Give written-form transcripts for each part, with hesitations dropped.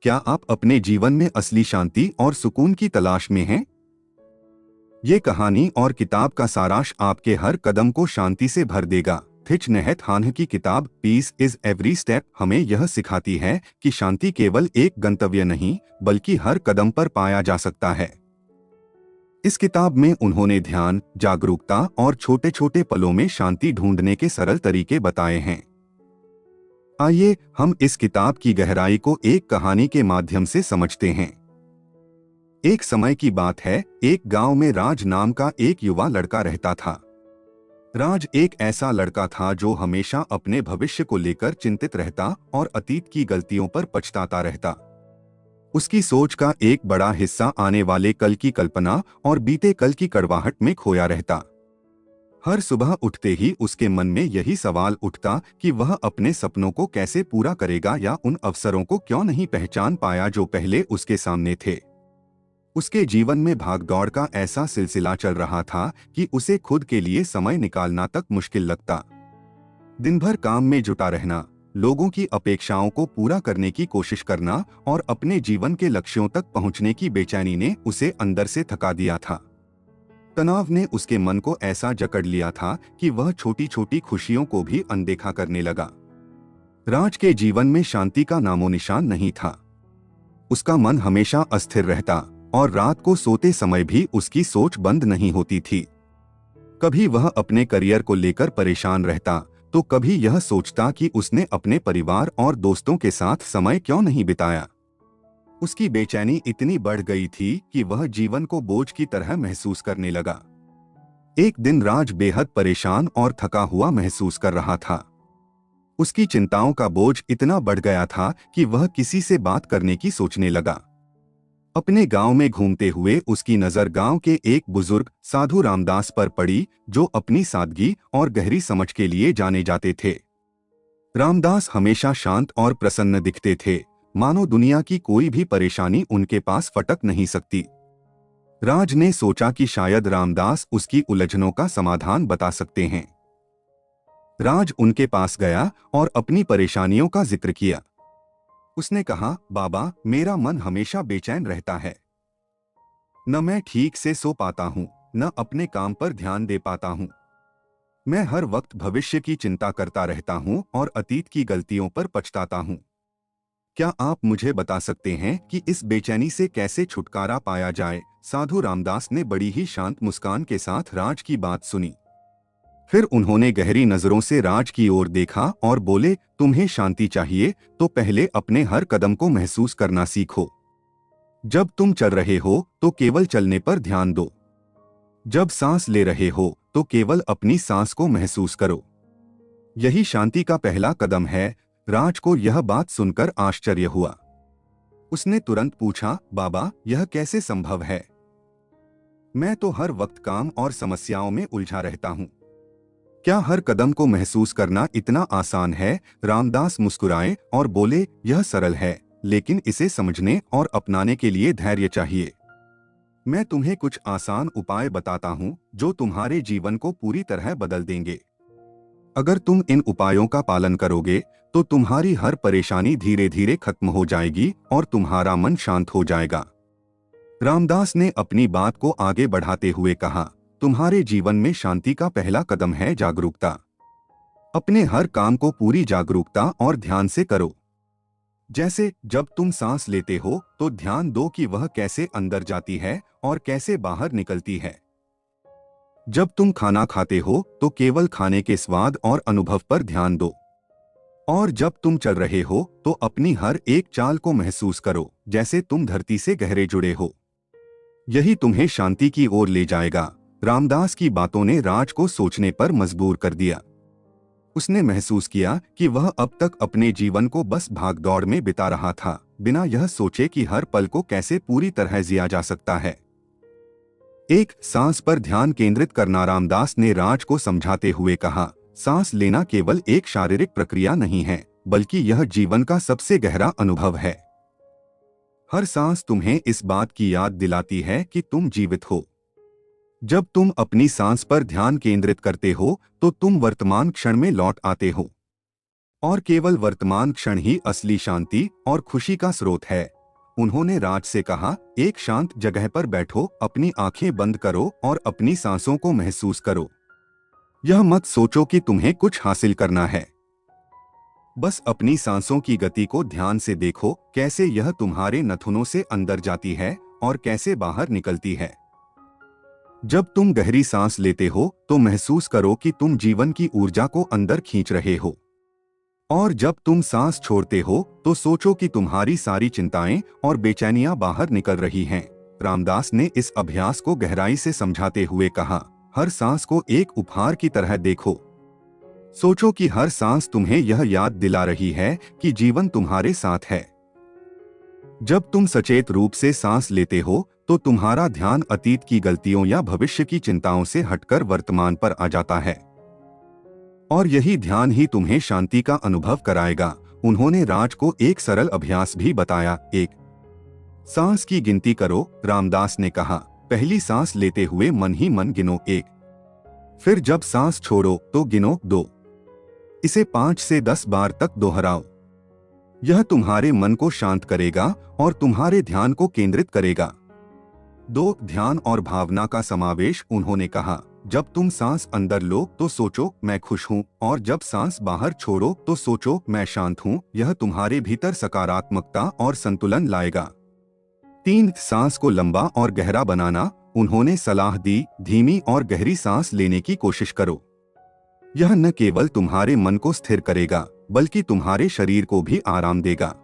क्या आप अपने जीवन में असली शांति और सुकून की तलाश में हैं? ये कहानी और किताब का सारांश आपके हर कदम को शांति से भर देगा। थिच नैत हान की किताब पीस इज एवरी स्टेप हमें यह सिखाती है कि शांति केवल एक गंतव्य नहीं बल्कि हर कदम पर पाया जा सकता है। इस किताब में उन्होंने ध्यान, जागरूकता और छोटे छोटे पलों में शांति ढूंढने के सरल तरीके बताए हैं। आइए हम इस किताब की गहराई को एक कहानी के माध्यम से समझते हैं। एक समय की बात है, एक गांव में राज नाम का एक युवा लड़का रहता था। राज एक ऐसा लड़का था जो हमेशा अपने भविष्य को लेकर चिंतित रहता और अतीत की गलतियों पर पछताता रहता। उसकी सोच का एक बड़ा हिस्सा आने वाले कल की कल्पना और बीते कल की कड़वाहट में खोया रहता। हर सुबह उठते ही उसके मन में यही सवाल उठता कि वह अपने सपनों को कैसे पूरा करेगा या उन अवसरों को क्यों नहीं पहचान पाया जो पहले उसके सामने थे। उसके जीवन में भागदौड़ का ऐसा सिलसिला चल रहा था कि उसे खुद के लिए समय निकालना तक मुश्किल लगता। दिन भर काम में जुटा रहना, लोगों की अपेक्षाओं को पूरा करने की कोशिश करना और अपने जीवन के लक्ष्यों तक पहुंचने की बेचैनी ने उसे अंदर से थका दिया था। तनाव ने उसके मन को ऐसा जकड़ लिया था कि वह छोटी छोटी खुशियों को भी अनदेखा करने लगा। राज के जीवन में शांति का नामो निशान नहीं था। उसका मन हमेशा अस्थिर रहता और रात को सोते समय भी उसकी सोच बंद नहीं होती थी। कभी वह अपने करियर को लेकर परेशान रहता तो कभी यह सोचता कि उसने अपने परिवार और दोस्तों के साथ समय क्यों नहीं बिताया। उसकी बेचैनी इतनी बढ़ गई थी कि वह जीवन को बोझ की तरह महसूस करने लगा। एक दिन राज बेहद परेशान और थका हुआ महसूस कर रहा था। उसकी चिंताओं का बोझ इतना बढ़ गया था कि वह किसी से बात करने की सोचने लगा। अपने गांव में घूमते हुए उसकी नजर गांव के एक बुजुर्ग साधु रामदास पर पड़ी, जो अपनी सादगी और गहरी समझ के लिए जाने जाते थे। रामदास हमेशा शांत और प्रसन्न दिखते थे, मानो दुनिया की कोई भी परेशानी उनके पास फटक नहीं सकती। राज ने सोचा कि शायद रामदास उसकी उलझनों का समाधान बता सकते हैं। राज उनके पास गया और अपनी परेशानियों का जिक्र किया। उसने कहा, बाबा, मेरा मन हमेशा बेचैन रहता है। न मैं ठीक से सो पाता हूँ, न अपने काम पर ध्यान दे पाता हूँ। मैं हर वक्त भविष्य की चिंता करता रहता हूँ और अतीत की गलतियों पर पछताता हूँ। क्या आप मुझे बता सकते हैं कि इस बेचैनी से कैसे छुटकारा पाया जाए? साधु रामदास ने बड़ी ही शांत मुस्कान के साथ राज की बात सुनी। फिर उन्होंने गहरी नजरों से राज की ओर देखा और बोले, तुम्हें शांति चाहिए तो पहले अपने हर कदम को महसूस करना सीखो। जब तुम चल रहे हो तो केवल चलने पर ध्यान दो। जब सांस ले रहे हो तो केवल अपनी सांस को महसूस करो। यही शांति का पहला कदम है। राज को यह बात सुनकर आश्चर्य हुआ। उसने तुरंत पूछा, बाबा, यह कैसे संभव है? मैं तो हर वक्त काम और समस्याओं में उलझा रहता हूँ। क्या हर कदम को महसूस करना इतना आसान है? रामदास मुस्कुराए और बोले, यह सरल है, लेकिन इसे समझने और अपनाने के लिए धैर्य चाहिए। मैं तुम्हें कुछ आसान उपाय बताता हूँ जो तुम्हारे जीवन को पूरी तरह बदल देंगे। अगर तुम इन उपायों का पालन करोगे तो तुम्हारी हर परेशानी धीरे धीरे खत्म हो जाएगी और तुम्हारा मन शांत हो जाएगा। रामदास ने अपनी बात को आगे बढ़ाते हुए कहा, तुम्हारे जीवन में शांति का पहला कदम है जागरूकता। अपने हर काम को पूरी जागरूकता और ध्यान से करो। जैसे जब तुम सांस लेते हो तो ध्यान दो कि वह कैसे अंदर जाती है और कैसे बाहर निकलती है। जब तुम खाना खाते हो तो केवल खाने के स्वाद और अनुभव पर ध्यान दो। और जब तुम चल रहे हो तो अपनी हर एक चाल को महसूस करो, जैसे तुम धरती से गहरे जुड़े हो। यही तुम्हें शांति की ओर ले जाएगा। रामदास की बातों ने राज को सोचने पर मजबूर कर दिया। उसने महसूस किया कि वह अब तक अपने जीवन को बस भागदौड़ में बिता रहा था, बिना यह सोचे कि हर पल को कैसे पूरी तरह जिया जा सकता है। एक सांस पर ध्यान केंद्रित करना। रामदास ने राज को समझाते हुए कहा, सांस लेना केवल एक शारीरिक प्रक्रिया नहीं है, बल्कि यह जीवन का सबसे गहरा अनुभव है। हर सांस तुम्हें इस बात की याद दिलाती है कि तुम जीवित हो। जब तुम अपनी सांस पर ध्यान केंद्रित करते हो तो तुम वर्तमान क्षण में लौट आते हो और केवल वर्तमान क्षण ही असली शांति और खुशी का स्रोत है। उन्होंने राज से कहा, एक शांत जगह पर बैठो, अपनी आंखें बंद करो और अपनी सांसों को महसूस करो। यह मत सोचो कि तुम्हें कुछ हासिल करना है। बस अपनी सांसों की गति को ध्यान से देखो, कैसे यह तुम्हारे नथुनों से अंदर जाती है और कैसे बाहर निकलती है। जब तुम गहरी सांस लेते हो तो महसूस करो कि तुम जीवन की ऊर्जा को अंदर खींच रहे हो, और जब तुम सांस छोड़ते हो तो सोचो कि तुम्हारी सारी चिंताएं और बेचैनियां बाहर निकल रही हैं। रामदास ने इस अभ्यास को गहराई से समझाते हुए कहा, हर सांस को एक उपहार की तरह देखो। सोचो कि हर सांस तुम्हें यह याद दिला रही है कि जीवन तुम्हारे साथ है। जब तुम सचेत रूप से सांस लेते हो तो तुम्हारा ध्यान अतीत की गलतियों या भविष्य की चिंताओं से हटकर वर्तमान पर आ जाता है, और यही ध्यान ही तुम्हें शांति का अनुभव कराएगा। उन्होंने राज को एक सरल अभ्यास भी बताया। एक सांस की गिनती करो। रामदास ने कहा, पहली सांस लेते हुए मन ही मन गिनो 1, फिर जब सांस छोड़ो तो गिनो 2। इसे 5 से 10 बार तक दोहराओ। यह तुम्हारे मन को शांत करेगा और तुम्हारे ध्यान को केंद्रित करेगा। 2 ध्यान और भावना का समावेश। उन्होंने कहा, जब तुम सांस अंदर लो तो सोचो मैं खुश हूँ, और जब सांस बाहर छोड़ो तो सोचो मैं शांत हूँ। यह तुम्हारे भीतर सकारात्मकता और संतुलन लाएगा। 3 सांस को लंबा और गहरा बनाना। उन्होंने सलाह दी, धीमी और गहरी सांस लेने की कोशिश करो। यह न केवल तुम्हारे मन को स्थिर करेगा बल्कि तुम्हारे शरीर को भी आराम देगा।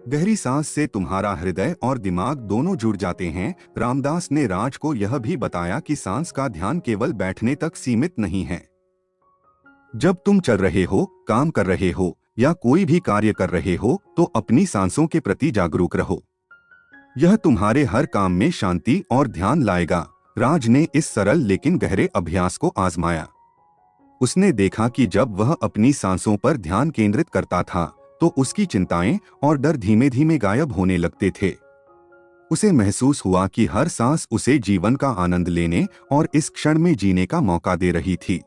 गहरी सांस से तुम्हारा हृदय और दिमाग दोनों जुड़ जाते हैं। रामदास ने राज को यह भी बताया कि सांस का ध्यान केवल बैठने तक सीमित नहीं है। जब तुम चल रहे हो, काम कर रहे हो या कोई भी कार्य कर रहे हो तो अपनी सांसों के प्रति जागरूक रहो। यह तुम्हारे हर काम में शांति और ध्यान लाएगा। राज ने इस सरल लेकिन गहरे अभ्यास को आजमाया। उसने देखा कि जब वह अपनी सांसों पर ध्यान केंद्रित करता था तो उसकी चिंताएं और डर धीमे धीमे गायब होने लगते थे। उसे महसूस हुआ कि हर सांस उसे जीवन का आनंद लेने और इस क्षण में जीने का मौका दे रही थी।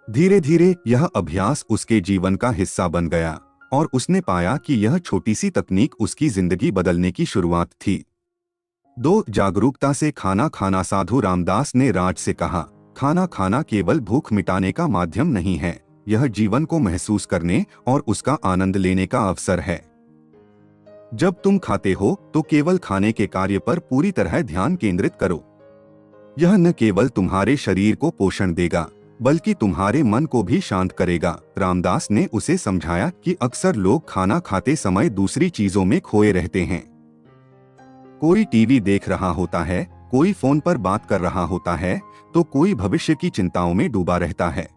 धीरे धीरे यह अभ्यास उसके जीवन का हिस्सा बन गया और उसने पाया कि यह छोटी सी तकनीक उसकी जिंदगी बदलने की शुरुआत थी। 2 जागरूकता से खाना खाना। साधु रामदास ने राज से कहा, खाना खाना केवल भूख मिटाने का माध्यम नहीं है, यह जीवन को महसूस करने और उसका आनंद लेने का अवसर है। जब तुम खाते हो तो केवल खाने के कार्य पर पूरी तरह ध्यान केंद्रित करो। यह न केवल तुम्हारे शरीर को पोषण देगा बल्कि तुम्हारे मन को भी शांत करेगा। रामदास ने उसे समझाया कि अक्सर लोग खाना खाते समय दूसरी चीजों में खोए रहते हैं। कोई टीवी देख रहा होता है, कोई फोन पर बात कर रहा होता है, तो कोई भविष्य की चिंताओं में डूबा रहता है।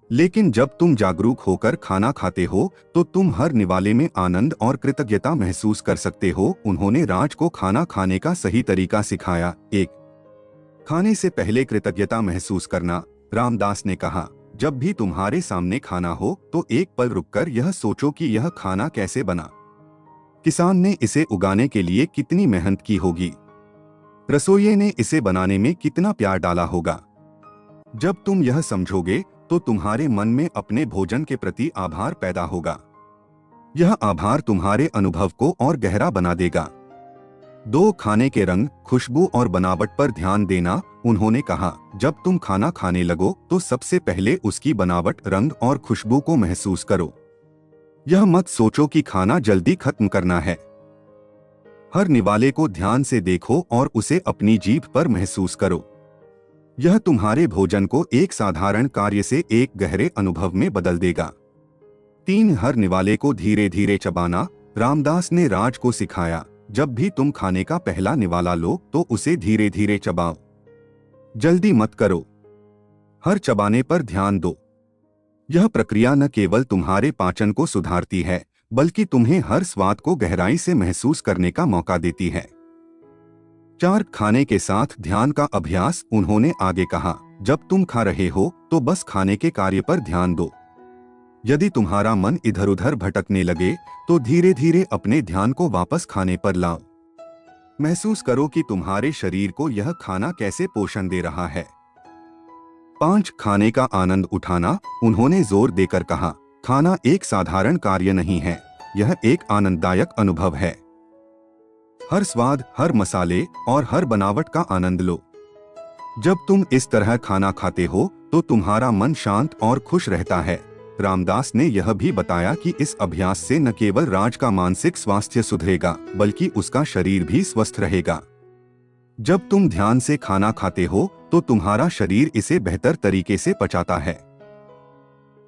लेकिन जब तुम जागरूक होकर खाना खाते हो तो तुम हर निवाले में आनंद और कृतज्ञता महसूस कर सकते हो। उन्होंने राज को खाना खाने का सही तरीका सिखाया। 1 खाने से पहले कृतज्ञता महसूस करना। रामदास ने कहा, जब भी तुम्हारे सामने खाना हो तो एक पल रुककर यह सोचो कि यह खाना कैसे बना। किसान ने इसे उगाने के लिए कितनी मेहनत की होगी, रसोइये ने इसे बनाने में कितना प्यार डाला होगा। जब तुम यह समझोगे तो तुम्हारे मन में अपने भोजन के प्रति आभार पैदा होगा। यह आभार तुम्हारे अनुभव को और गहरा बना देगा। 2 खाने के रंग, खुशबू और बनावट पर ध्यान देना। उन्होंने कहा, जब तुम खाना खाने लगो तो सबसे पहले उसकी बनावट, रंग और खुशबू को महसूस करो। यह मत सोचो कि खाना जल्दी खत्म करना है। हर निवाले को ध्यान से देखो और उसे अपनी जीभ पर महसूस करो। यह तुम्हारे भोजन को एक साधारण कार्य से एक गहरे अनुभव में बदल देगा। 3 हर निवाले को धीरे धीरे चबाना। रामदास ने राज को सिखाया, जब भी तुम खाने का पहला निवाला लो तो उसे धीरे धीरे चबाओ, जल्दी मत करो। हर चबाने पर ध्यान दो। यह प्रक्रिया न केवल तुम्हारे पाचन को सुधारती है बल्कि तुम्हें हर स्वाद को गहराई से महसूस करने का मौका देती है। 4 खाने के साथ ध्यान का अभ्यास। उन्होंने आगे कहा, जब तुम खा रहे हो तो बस खाने के कार्य पर ध्यान दो। यदि तुम्हारा मन इधर उधर भटकने लगे तो धीरे धीरे अपने ध्यान को वापस खाने पर लाओ। महसूस करो कि तुम्हारे शरीर को यह खाना कैसे पोषण दे रहा है। 5 खाने का आनंद उठाना। उन्होंने जोर देकर कहा, खाना एक साधारण कार्य नहीं है, यह एक आनंददायक अनुभव है। हर स्वाद, हर मसाले और हर बनावट का आनंद लो। जब तुम इस तरह खाना खाते हो तो तुम्हारा मन शांत और खुश रहता है। रामदास ने यह भी बताया कि इस अभ्यास से न केवल राज का मानसिक स्वास्थ्य सुधरेगा बल्कि उसका शरीर भी स्वस्थ रहेगा। जब तुम ध्यान से खाना खाते हो तो तुम्हारा शरीर इसे बेहतर तरीके से पचाता है।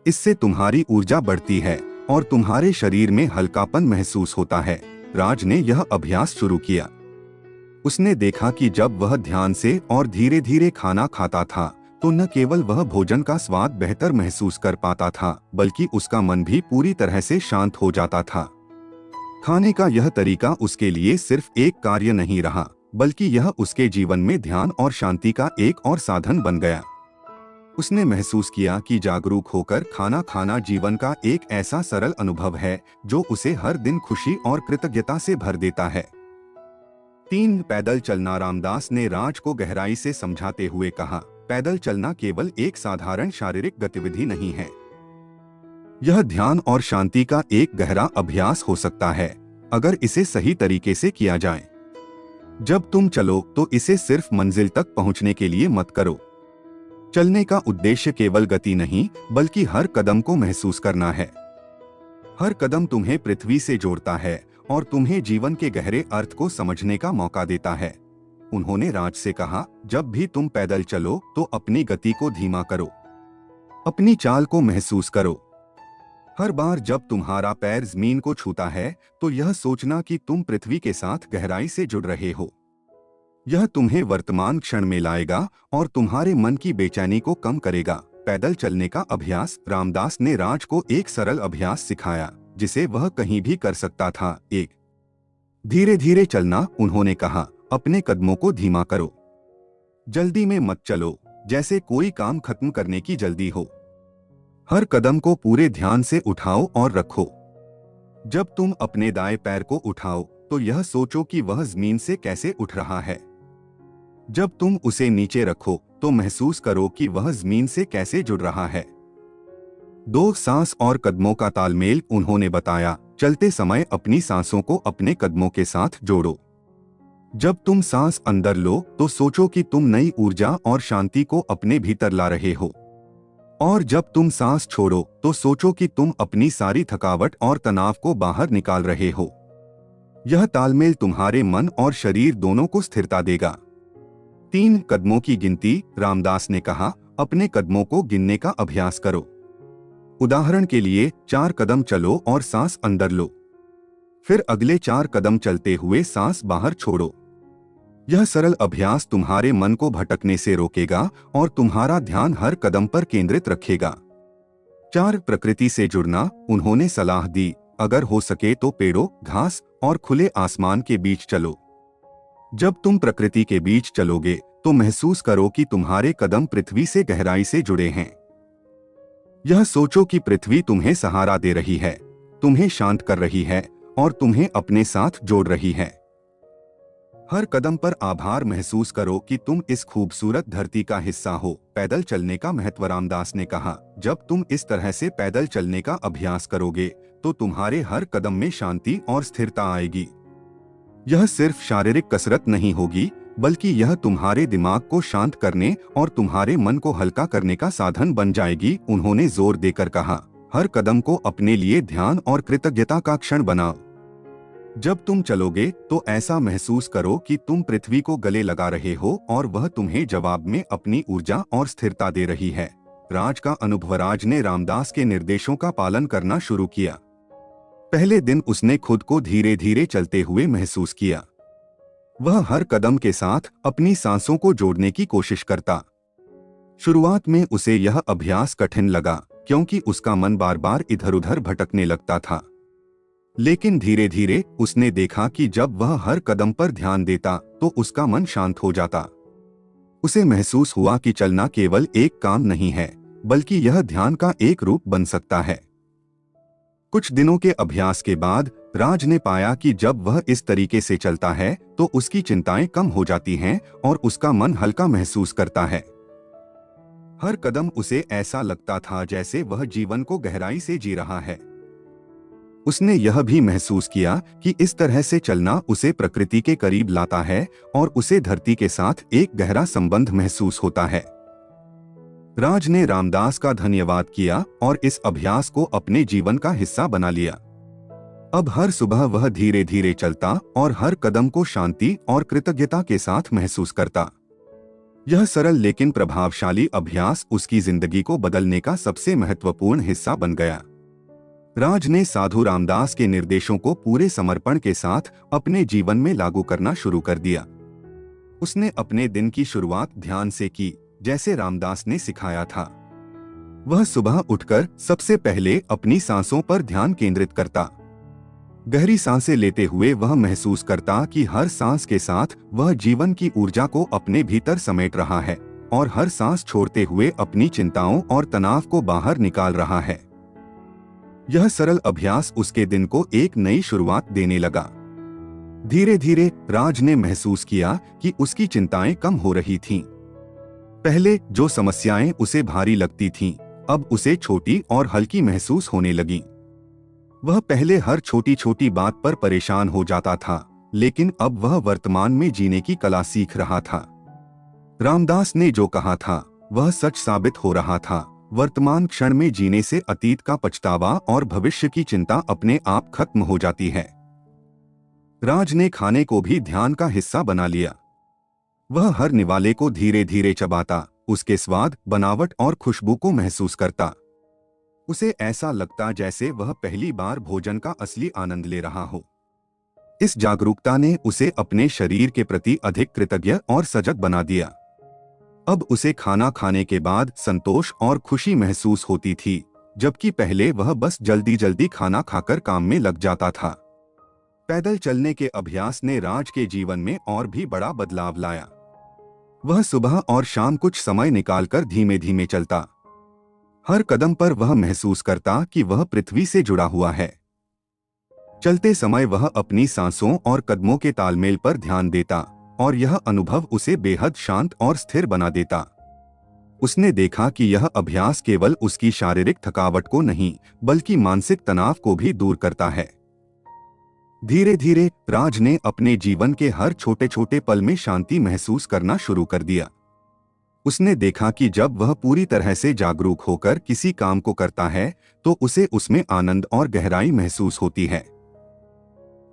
इससे तुम्हारी ऊर्जा बढ़ती है और तुम्हारे शरीर में हल्कापन महसूस होता है। राज ने यह अभ्यास शुरू किया। उसने देखा कि जब वह ध्यान से और धीरे धीरे खाना खाता था तो न केवल वह भोजन का स्वाद बेहतर महसूस कर पाता था बल्कि उसका मन भी पूरी तरह से शांत हो जाता था। खाने का यह तरीका उसके लिए सिर्फ एक कार्य नहीं रहा बल्कि यह उसके जीवन में ध्यान और शांति का एक और साधन बन गया। उसने महसूस किया कि जागरूक होकर खाना खाना जीवन का एक ऐसा सरल अनुभव है जो उसे हर दिन खुशी और कृतज्ञता से भर देता है। 3. पैदल चलना। रामदास ने राज को गहराई से समझाते हुए कहा, पैदल चलना केवल एक साधारण शारीरिक गतिविधि नहीं है। यह ध्यान और शांति का एक गहरा अभ्यास हो सकता है अगर इसे सही तरीके से किया जाए। जब तुम चलो तो इसे सिर्फ मंजिल तक पहुंचने के लिए मत करो। चलने का उद्देश्य केवल गति नहीं बल्कि हर कदम को महसूस करना है। हर कदम तुम्हें पृथ्वी से जोड़ता है और तुम्हें जीवन के गहरे अर्थ को समझने का मौका देता है। उन्होंने राज से कहा, जब भी तुम पैदल चलो तो अपनी गति को धीमा करो, अपनी चाल को महसूस करो। हर बार जब तुम्हारा पैर जमीन को छूता है तो यह सोचना कि तुम पृथ्वी के साथ गहराई से जुड़ रहे हो। यह तुम्हें वर्तमान क्षण में लाएगा और तुम्हारे मन की बेचैनी को कम करेगा। पैदल चलने का अभ्यास। रामदास ने राज को एक सरल अभ्यास सिखाया जिसे वह कहीं भी कर सकता था। 1. धीरे धीरे चलना। उन्होंने कहा, अपने कदमों को धीमा करो, जल्दी में मत चलो, जैसे कोई काम खत्म करने की जल्दी हो। हर कदम को पूरे ध्यान से उठाओ और रखो। जब तुम अपने दाएं पैर को उठाओ तो यह सोचो कि वह जमीन से कैसे उठ रहा है। जब तुम उसे नीचे रखो तो महसूस करो कि वह जमीन से कैसे जुड़ रहा है। 2. सांस और कदमों का तालमेल। उन्होंने बताया, चलते समय अपनी सांसों को अपने कदमों के साथ जोड़ो। जब तुम सांस अंदर लो तो सोचो कि तुम नई ऊर्जा और शांति को अपने भीतर ला रहे हो, और जब तुम सांस छोड़ो तो सोचो कि तुम अपनी सारी थकावट और तनाव को बाहर निकाल रहे हो। यह तालमेल तुम्हारे मन और शरीर दोनों को स्थिरता देगा। 3. कदमों की गिनती। रामदास ने कहा, अपने कदमों को गिनने का अभ्यास करो। उदाहरण के लिए 4 कदम चलो और सांस अंदर लो, फिर अगले 4 कदम चलते हुए सांस बाहर छोड़ो। यह सरल अभ्यास तुम्हारे मन को भटकने से रोकेगा और तुम्हारा ध्यान हर कदम पर केंद्रित रखेगा। 4. प्रकृति से जुड़ना। उन्होंने सलाह दी, अगर हो सके तो पेड़ों, घास और खुले आसमान के बीच चलो। जब तुम प्रकृति के बीच चलोगे तो महसूस करो कि तुम्हारे कदम पृथ्वी से गहराई से जुड़े हैं। यह सोचो कि पृथ्वी तुम्हें सहारा दे रही है, तुम्हें शांत कर रही है और तुम्हें अपने साथ जोड़ रही है। हर कदम पर आभार महसूस करो कि तुम इस खूबसूरत धरती का हिस्सा हो। पैदल चलने का महत्व। रामदास ने कहा, जब तुम इस तरह से पैदल चलने का अभ्यास करोगे तो तुम्हारे हर कदम में शांति और स्थिरता आएगी। यह सिर्फ शारीरिक कसरत नहीं होगी बल्कि यह तुम्हारे दिमाग को शांत करने और तुम्हारे मन को हल्का करने का साधन बन जाएगी। उन्होंने जोर देकर कहा, हर कदम को अपने लिए ध्यान और कृतज्ञता का क्षण बनाओ। जब तुम चलोगे तो ऐसा महसूस करो कि तुम पृथ्वी को गले लगा रहे हो और वह तुम्हें जवाब में अपनी ऊर्जा और स्थिरता दे रही है। राज का अनुभव। राज ने रामदास के निर्देशों का पालन करना शुरू किया। पहले दिन उसने खुद को धीरे धीरे चलते हुए महसूस किया। वह हर कदम के साथ अपनी सांसों को जोड़ने की कोशिश करता। शुरुआत में उसे यह अभ्यास कठिन लगा क्योंकि उसका मन बार बार इधर उधर भटकने लगता था, लेकिन धीरे धीरे उसने देखा कि जब वह हर कदम पर ध्यान देता तो उसका मन शांत हो जाता। उसे महसूस हुआ कि चलना केवल एक काम नहीं है बल्कि यह ध्यान का एक रूप बन सकता है। कुछ दिनों के अभ्यास के बाद राज ने पाया कि जब वह इस तरीके से चलता है तो उसकी चिंताएं कम हो जाती हैं और उसका मन हल्का महसूस करता है। हर कदम उसे ऐसा लगता था जैसे वह जीवन को गहराई से जी रहा है। उसने यह भी महसूस किया कि इस तरह से चलना उसे प्रकृति के करीब लाता है और उसे धरती के साथ एक गहरा संबंध महसूस होता है। राज ने रामदास का धन्यवाद किया और इस अभ्यास को अपने जीवन का हिस्सा बना लिया। अब हर सुबह वह धीरे धीरे चलता और हर कदम को शांति और कृतज्ञता के साथ महसूस करता। यह सरल लेकिन प्रभावशाली अभ्यास उसकी जिंदगी को बदलने का सबसे महत्वपूर्ण हिस्सा बन गया। राज ने साधु रामदास के निर्देशों को पूरे समर्पण के साथ अपने जीवन में लागू करना शुरू कर दिया। उसने अपने दिन की शुरुआत ध्यान से की, जैसे रामदास ने सिखाया था। वह सुबह उठकर सबसे पहले अपनी सांसों पर ध्यान केंद्रित करता। गहरी सांसें लेते हुए वह महसूस करता कि हर सांस के साथ वह जीवन की ऊर्जा को अपने भीतर समेट रहा है और हर सांस छोड़ते हुए अपनी चिंताओं और तनाव को बाहर निकाल रहा है। यह सरल अभ्यास उसके दिन को एक नई शुरुआत देने लगा। धीरे धीरे राज ने महसूस किया कि उसकी चिंताएं कम हो रही थीं। पहले जो समस्याएं उसे भारी लगती थीं, अब उसे छोटी और हल्की महसूस होने लगीं। वह पहले हर छोटी छोटी बात पर परेशान हो जाता था, लेकिन अब वह वर्तमान में जीने की कला सीख रहा था। रामदास ने जो कहा था वह सच साबित हो रहा था। वर्तमान क्षण में जीने से अतीत का पछतावा और भविष्य की चिंता अपने आप खत्म हो जाती है। राज ने खाने को भी ध्यान का हिस्सा बना लिया। वह हर निवाले को धीरे धीरे चबाता, उसके स्वाद, बनावट और खुशबू को महसूस करता। उसे ऐसा लगता जैसे वह पहली बार भोजन का असली आनंद ले रहा हो। इस जागरूकता ने उसे अपने शरीर के प्रति अधिक कृतज्ञ और सजग बना दिया। अब उसे खाना खाने के बाद संतोष और खुशी महसूस होती थी, जबकि पहले वह बस जल्दी जल्दी खाना खाकर काम में लग जाता था। पैदल चलने के अभ्यास ने राज के जीवन में और भी बड़ा बदलाव लाया। वह सुबह और शाम कुछ समय निकालकर धीमे धीमे चलता। हर कदम पर वह महसूस करता कि वह पृथ्वी से जुड़ा हुआ है। चलते समय वह अपनी सांसों और कदमों के तालमेल पर ध्यान देता और यह अनुभव उसे बेहद शांत और स्थिर बना देता। उसने देखा कि यह अभ्यास केवल उसकी शारीरिक थकावट को नहीं, बल्कि मानसिक तनाव को भी दूर करता है। धीरे धीरे राज ने अपने जीवन के हर छोटे छोटे पल में शांति महसूस करना शुरू कर दिया। उसने देखा कि जब वह पूरी तरह से जागरूक होकर किसी काम को करता है, तो उसे उसमें आनंद और गहराई महसूस होती है।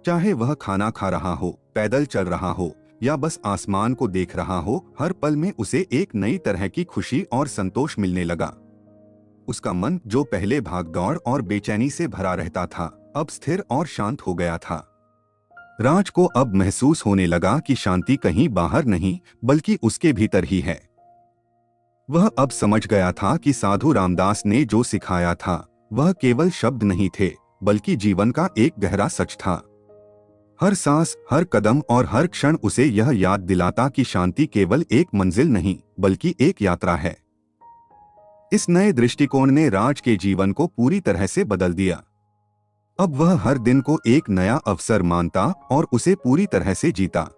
चाहे वह खाना खा रहा हो, पैदल चल रहा हो या बस आसमान को देख रहा हो, हर पल में उसे एक नई तरह की खुशी और संतोष मिलने लगा। उसका मन, जो पहले भागदौड़ और बेचैनी से भरा रहता था, अब स्थिर और शांत हो गया था। राज को अब महसूस होने लगा कि शांति कहीं बाहर नहीं, बल्कि उसके भीतर ही है। वह अब समझ गया था कि साधु रामदास ने जो सिखाया था वह केवल शब्द नहीं थे, बल्कि जीवन का एक गहरा सच था। हर सांस, हर कदम और हर क्षण उसे यह याद दिलाता कि शांति केवल एक मंजिल नहीं, बल्कि एक यात्रा है। इस नए दृष्टिकोण ने राज के जीवन को पूरी तरह से बदल दिया। अब वह हर दिन को एक नया अवसर मानता और उसे पूरी तरह से जीता।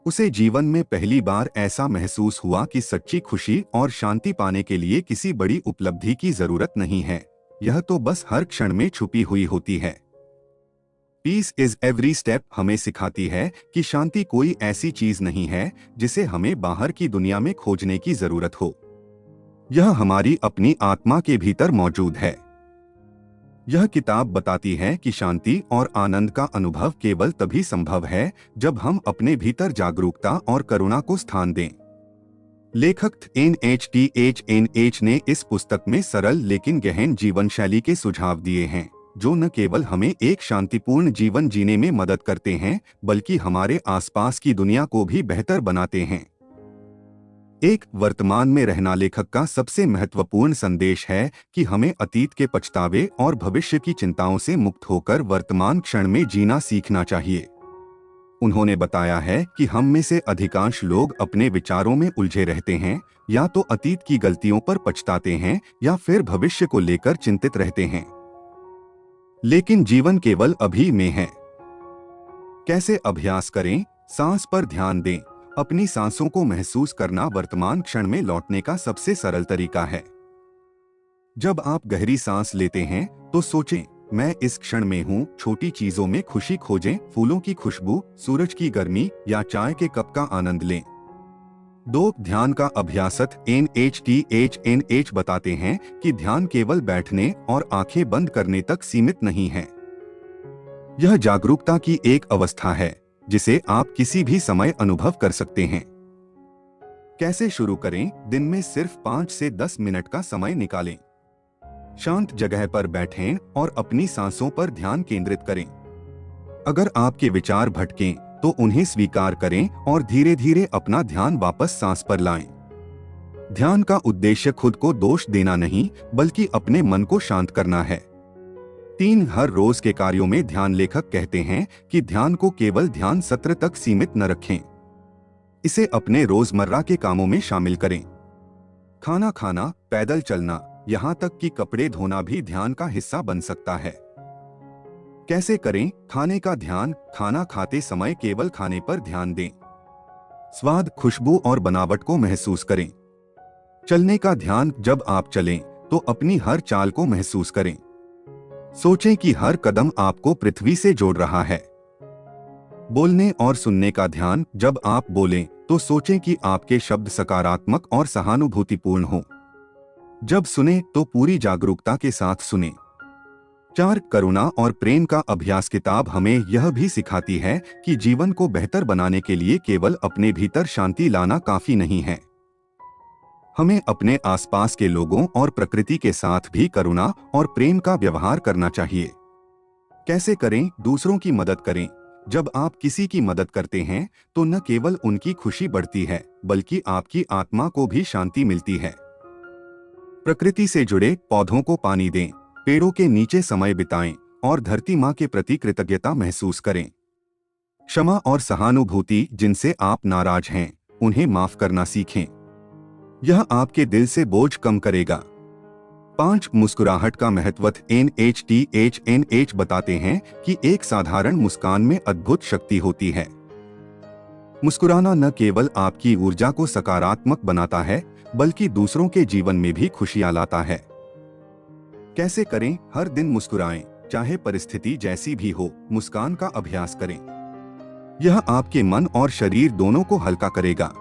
उसे जीवन में पहली बार ऐसा महसूस हुआ कि सच्ची खुशी और शांति पाने के लिए किसी बड़ी उपलब्धि की जरूरत नहीं है, यह तो बस हर क्षण में छुपी हुई होती है। पीस इज एवरी स्टेप हमें सिखाती है कि शांति कोई ऐसी चीज नहीं है जिसे हमें बाहर की दुनिया में खोजने की जरूरत हो। यह हमारी अपनी आत्मा के भीतर मौजूद है। यह किताब बताती है कि शांति और आनंद का अनुभव केवल तभी संभव है जब हम अपने भीतर जागरूकता और करुणा को स्थान दें। लेखक NHTHNH ने इस पुस्तक में सरल लेकिन गहन जीवन शैली के सुझाव दिए हैं, जो न केवल हमें एक शांतिपूर्ण जीवन जीने में मदद करते हैं, बल्कि हमारे आसपास की दुनिया को भी बेहतर बनाते हैं। एक वर्तमान में रहना लेखक का सबसे महत्वपूर्ण संदेश है कि हमें अतीत के पछतावे और भविष्य की चिंताओं से मुक्त होकर वर्तमान क्षण में जीना सीखना चाहिए। उन्होंने बताया है कि हम में से अधिकांश लोग अपने विचारों में उलझे रहते हैं, या तो अतीत की गलतियों पर पछताते हैं या फिर भविष्य को लेकर चिंतित रहते हैं। लेकिन जीवन केवल अभी में है। कैसे अभ्यास करें? सांस पर ध्यान दें, अपनी सांसों को महसूस करना वर्तमान क्षण में लौटने का सबसे सरल तरीका है। जब आप गहरी सांस लेते हैं तो सोचें, मैं इस क्षण में हूँ। छोटी चीजों में खुशी खोजें, फूलों की खुशबू, सूरज की गर्मी या चाय के कप का आनंद लें। 2 ध्यान का अभ्यासक NHTHNH बताते हैं कि ध्यान केवल बैठने और आंखें बंद करने तक सीमित नहीं है। यह जागरूकता की एक अवस्था है जिसे आप किसी भी समय अनुभव कर सकते हैं। कैसे शुरू करें? दिन में सिर्फ 5 से 10 मिनट का समय निकालें। शांत जगह पर बैठें और अपनी सांसों पर ध्यान केंद्रित करें। अगर आपके विचार भटकें तो उन्हें स्वीकार करें और धीरे धीरे अपना ध्यान वापस सांस पर लाएं। ध्यान का उद्देश्य खुद को दोष देना नहीं, बल्कि अपने मन को शांत करना है। 3 हर रोज के कार्यों में ध्यान लेखक कहते हैं कि ध्यान को केवल ध्यान सत्र तक सीमित न रखें। इसे अपने रोजमर्रा के कामों में शामिल करें। खाना खाना, पैदल चलना, यहाँ तक कि कपड़े धोना भी ध्यान का हिस्सा बन सकता है। कैसे करें? खाने का ध्यान। खाना खाते समय केवल खाने पर ध्यान दें। स्वाद, खुशबू और बनावट को महसूस करें। चलने का ध्यान। जब आप चलें तो अपनी हर चाल को महसूस करें। सोचें कि हर कदम आपको पृथ्वी से जोड़ रहा है। बोलने और सुनने का ध्यान। जब आप बोलें तो सोचें कि आपके शब्द सकारात्मक और सहानुभूतिपूर्ण हों। जब सुने तो पूरी जागरूकता के साथ सुने। 4 करुणा और प्रेम का अभ्यास। किताब हमें यह भी सिखाती है कि जीवन को बेहतर बनाने के लिए केवल अपने भीतर शांति लाना काफी नहीं है। हमें अपने आसपास के लोगों और प्रकृति के साथ भी करुणा और प्रेम का व्यवहार करना चाहिए। कैसे करें? दूसरों की मदद करें। जब आप किसी की मदद करते हैं तो न केवल उनकी खुशी बढ़ती है, बल्कि आपकी आत्मा को भी शांति मिलती है। प्रकृति से जुड़े, पौधों को पानी दें, पेड़ों के नीचे समय बिताएं और धरती माँ के प्रति कृतज्ञता महसूस करें। क्षमा और सहानुभूति। जिनसे आप नाराज हैं उन्हें माफ करना सीखें। यह आपके दिल से बोझ कम करेगा। 5 मुस्कुराहट का महत्व। NHTHNH बताते हैं कि एक साधारण मुस्कान में अद्भुत शक्ति होती है। मुस्कुराना न केवल आपकी ऊर्जा को सकारात्मक बनाता है, बल्कि दूसरों के जीवन में भी खुशियां लाता है। कैसे करें? हर दिन मुस्कुराएं, चाहे परिस्थिति जैसी भी हो। मुस्कान का अभ्यास करें। यह आपके मन और शरीर दोनों को हल्का करेगा।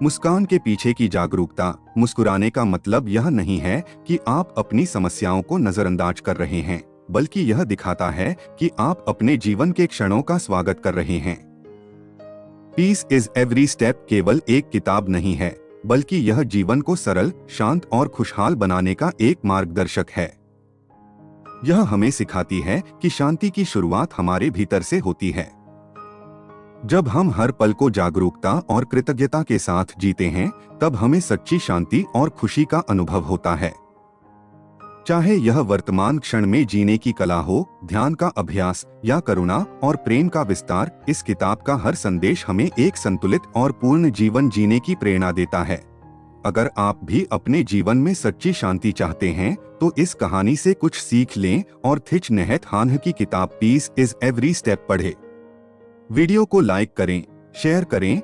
मुस्कान के पीछे की जागरूकता। मुस्कुराने का मतलब यह नहीं है कि आप अपनी समस्याओं को नजरअंदाज कर रहे हैं, बल्कि यह दिखाता है कि आप अपने जीवन के क्षणों का स्वागत कर रहे हैं। पीस इज एवरी स्टेप केवल एक किताब नहीं है, बल्कि यह जीवन को सरल, शांत और खुशहाल बनाने का एक मार्गदर्शक है। यह हमें सिखाती है कि शांति की शुरुआत हमारे भीतर से होती है। जब हम हर पल को जागरूकता और कृतज्ञता के साथ जीते हैं, तब हमें सच्ची शांति और खुशी का अनुभव होता है। चाहे यह वर्तमान क्षण में जीने की कला हो, ध्यान का अभ्यास या करुणा और प्रेम का विस्तार, इस किताब का हर संदेश हमें एक संतुलित और पूर्ण जीवन जीने की प्रेरणा देता है। अगर आप भी अपने जीवन में सच्ची शांति चाहते हैं, तो इस कहानी से कुछ सीख लें और थिच नैत हान की किताब पीस इज एवरी स्टेप पढ़ें। वीडियो को लाइक करें, शेयर करें